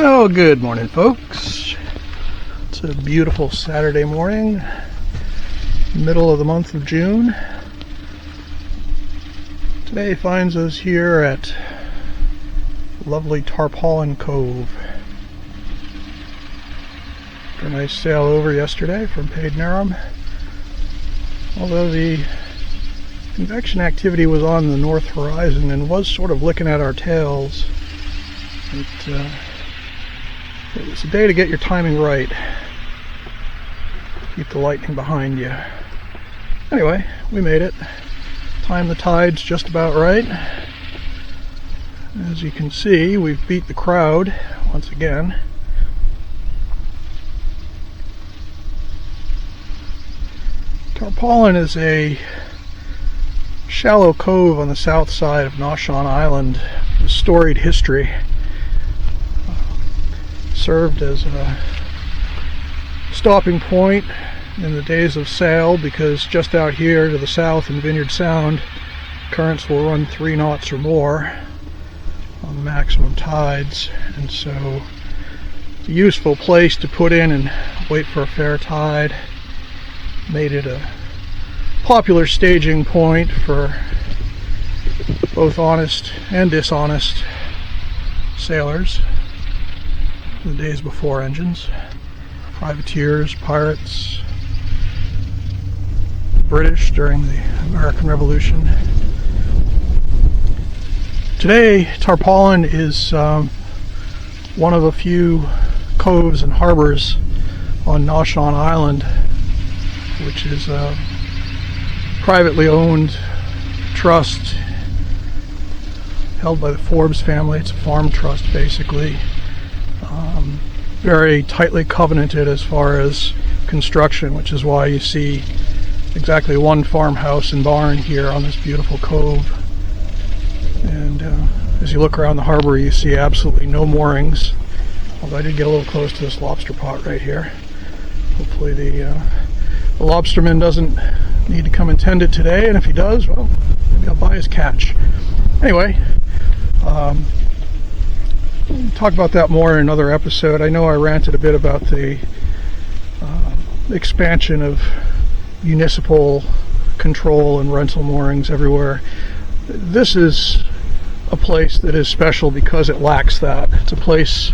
Well, good morning, folks. It's a beautiful Saturday morning, middle of the month of June. Today finds us here at lovely Tarpaulin Cove. After a nice sail over yesterday from Paid-Nerram. Although the convection activity was on the north horizon and was sort of licking at our tails, it was a day to get your timing right. Keep the lightning behind you. Anyway, we made it. Timed the tides just about right. As you can see, we've beat the crowd once again. Tarpaulin is a shallow cove on the south side of Noshawn Island with storied history. Served as a stopping point in the days of sail, because just out here to the south in Vineyard Sound, currents will run 3 knots or more on the maximum tides, and so it's a useful place to put in and wait for a fair tide. Made it a popular staging point for both honest and dishonest sailors in the days before engines. Privateers, pirates, British during the American Revolution. Today, Tarpaulin is one of a few coves and harbors on Noshawn Island, which is a privately owned trust held by the Forbes family. It's a farm trust, basically. Very tightly covenanted as far as construction, which is why you see exactly one farmhouse and barn here on this beautiful cove. And as you look around the harbor, you see absolutely no moorings, although I did get a little close to this lobster pot right here. Hopefully the lobsterman doesn't need to come and tend it today, and if he does, well, maybe I'll buy his catch. Anyway, we'll talk about that more in another episode. I know I ranted a bit about the expansion of municipal control and rental moorings everywhere. This is a place that is special because it lacks that. It's a place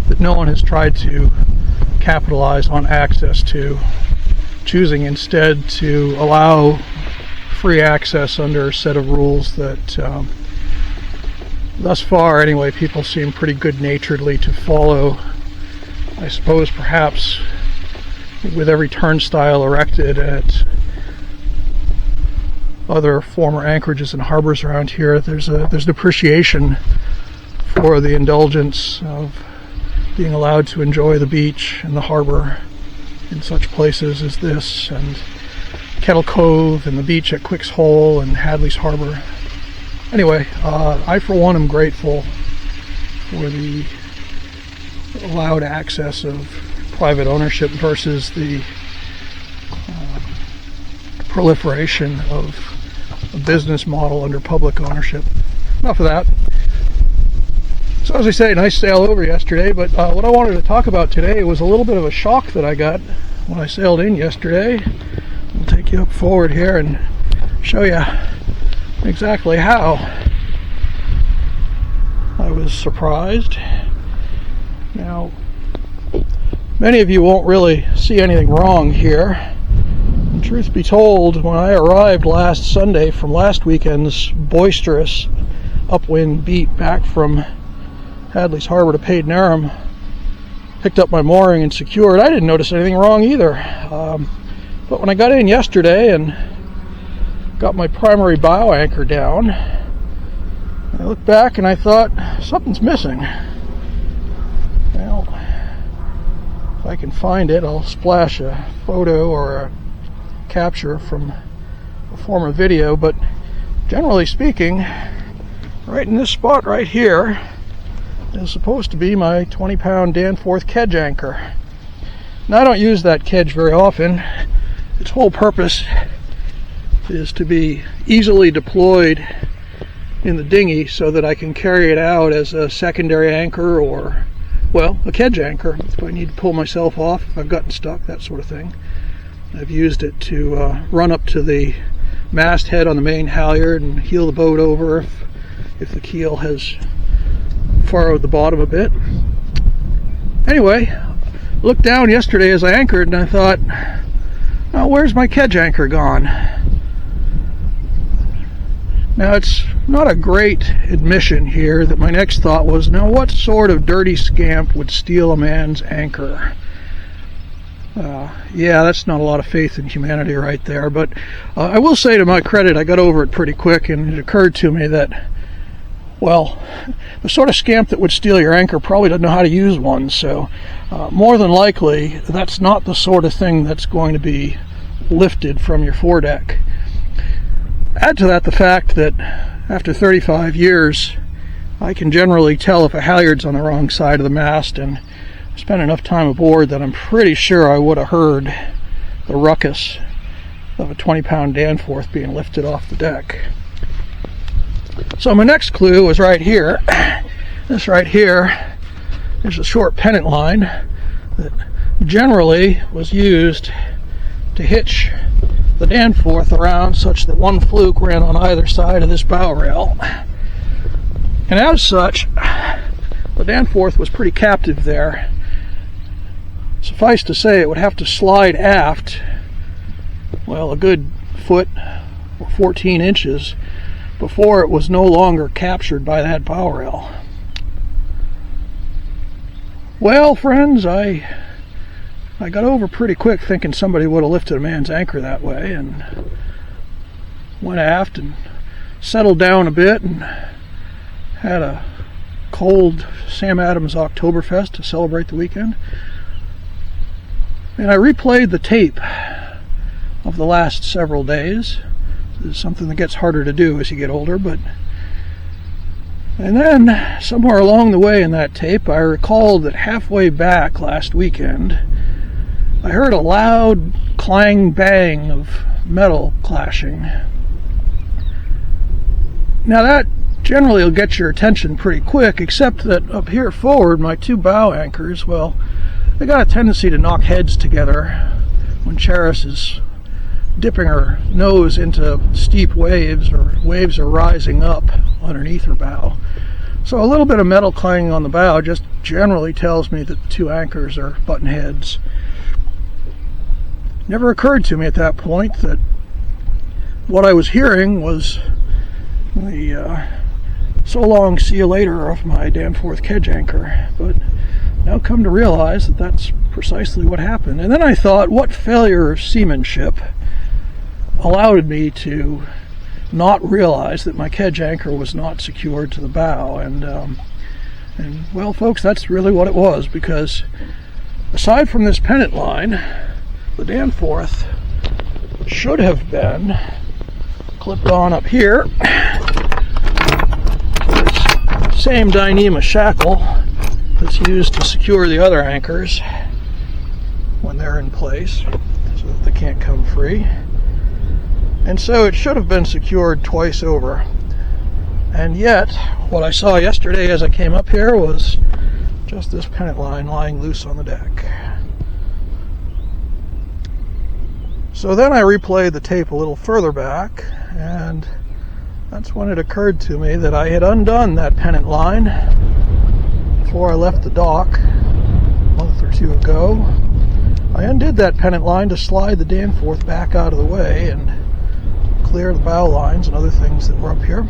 that no one has tried to capitalize on access to, choosing instead to allow free access under a set of rules that thus far anyway people seem pretty good-naturedly to follow. I suppose perhaps with every turnstile erected at other former anchorages and harbors around here, there's an appreciation for the indulgence of being allowed to enjoy the beach and the harbor in such places as this, and Kettle Cove and the beach at Quick's Hole and Hadley's Harbor. Anyway, I for one am grateful for the allowed access of private ownership versus the proliferation of a business model under public ownership. Enough of that. So as I say, nice sail over yesterday, but what I wanted to talk about today was a little bit of a shock that I got when I sailed in yesterday. I'll take you up forward here and show you exactly how I was surprised. Now, many of you won't really see anything wrong here. And truth be told, when I arrived last Sunday from last weekend's boisterous upwind beat back from Hadley's Harbor to Paid-Nerram, picked up my mooring and secured, I didn't notice anything wrong either. But when I got in yesterday and got my primary bow anchor down, I looked back and I thought, something's missing. Well, if I can find it, I'll splash a photo or a capture from a former video, but generally speaking, right in this spot right here is supposed to be my 20-pound Danforth Kedge anchor. Now, I don't use that kedge very often. Its whole purpose is to be easily deployed in the dinghy so that I can carry it out as a secondary anchor or well, a kedge anchor. If I need to pull myself off, if I've gotten stuck, that sort of thing. I've used it to run up to the masthead on the main halyard and heel the boat over if the keel has furrowed the bottom a bit. Anyway, looked down yesterday as I anchored and I thought, oh, where's my kedge anchor gone? Now, it's not a great admission here that my next thought was, now what sort of dirty scamp would steal a man's anchor? Yeah, that's not a lot of faith in humanity right there, but I will say, to my credit, I got over it pretty quick, and it occurred to me that, well, the sort of scamp that would steal your anchor probably doesn't know how to use one, so more than likely that's not the sort of thing that's going to be lifted from your foredeck. Add to that the fact that after 35 years I can generally tell if a halyard's on the wrong side of the mast, and spent enough time aboard that I'm pretty sure I would have heard the ruckus of a 20-pound Danforth being lifted off the deck. So my next clue was right here. This right here is a short pennant line that generally was used to hitch the Danforth around such that one fluke ran on either side of this bow rail. And as such, the Danforth was pretty captive there. Suffice to say, it would have to slide aft, well, a good foot or 14 inches before it was no longer captured by that bow rail. Well, friends, I got over pretty quick thinking somebody would have lifted a man's anchor that way, and went aft and settled down a bit and had a cold Sam Adams Oktoberfest to celebrate the weekend. And I replayed the tape of the last several days. This is something that gets harder to do as you get older, and then somewhere along the way in that tape I recalled that halfway back last weekend I heard a loud clang bang of metal clashing. Now that generally will get your attention pretty quick, except that up here forward my two bow anchors, well, they got a tendency to knock heads together when Charis is dipping her nose into steep waves, or waves are rising up underneath her bow. So a little bit of metal clanging on the bow just generally tells me that the two anchors are butting heads. Never occurred to me at that point that what I was hearing was the so long, see you later of my Danforth kedge anchor, but now come to realize that that's precisely what happened. And then I thought, what failure of seamanship allowed me to not realize that my kedge anchor was not secured to the bow? And well, folks, that's really what it was, because aside from this pennant line, the Danforth should have been clipped on up here. Same Dyneema shackle that's used to secure the other anchors when they're in place so that they can't come free. And so it should have been secured twice over. And yet, what I saw yesterday as I came up here was just this pennant line lying loose on the deck. So then I replayed the tape a little further back, and that's when it occurred to me that I had undone that pennant line before I left the dock a month or two ago. I undid that pennant line to slide the Danforth back out of the way and clear the bow lines and other things that were up here.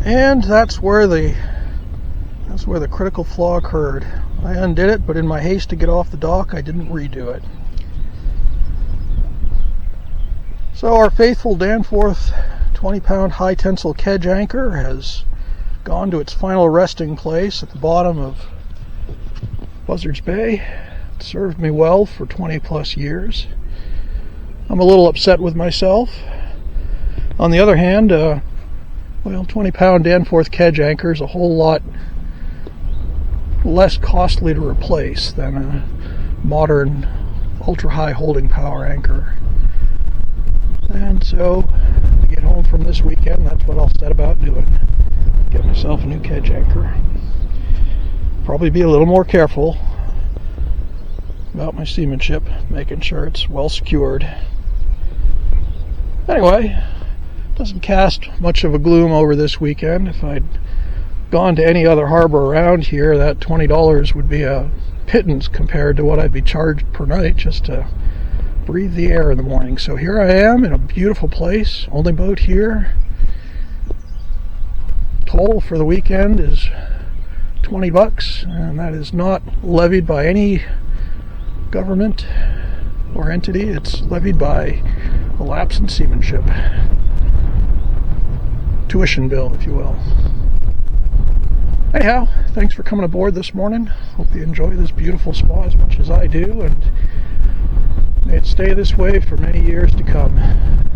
And that's where the critical flaw occurred. I undid it, but in my haste to get off the dock, I didn't redo it. So our faithful Danforth 20-pound high tensile kedge anchor has gone to its final resting place at the bottom of Buzzards Bay. It served me well for 20 plus years. I'm a little upset with myself. On the other hand, well, 20-pound Danforth kedge anchor is a whole lot less costly to replace than a modern ultra-high holding power anchor. And so, to get home from this weekend, that's what I'll set about doing. Get myself a new kedge anchor. probably be a little more careful about my seamanship, making sure it's well secured. Anyway, doesn't cast much of a gloom over this weekend. If I'd gone to any other harbor around here, that $20 would be a pittance compared to what I'd be charged per night just to breathe the air in the morning. So here I am in a beautiful place, only boat here. Toll for the weekend is $20, and that is not levied by any government or entity. It's levied by a lapse in seamanship. Tuition bill, if you will. Anyhow, thanks for coming aboard this morning. Hope you enjoy this beautiful spa as much as I do, and may it stay this way for many years to come.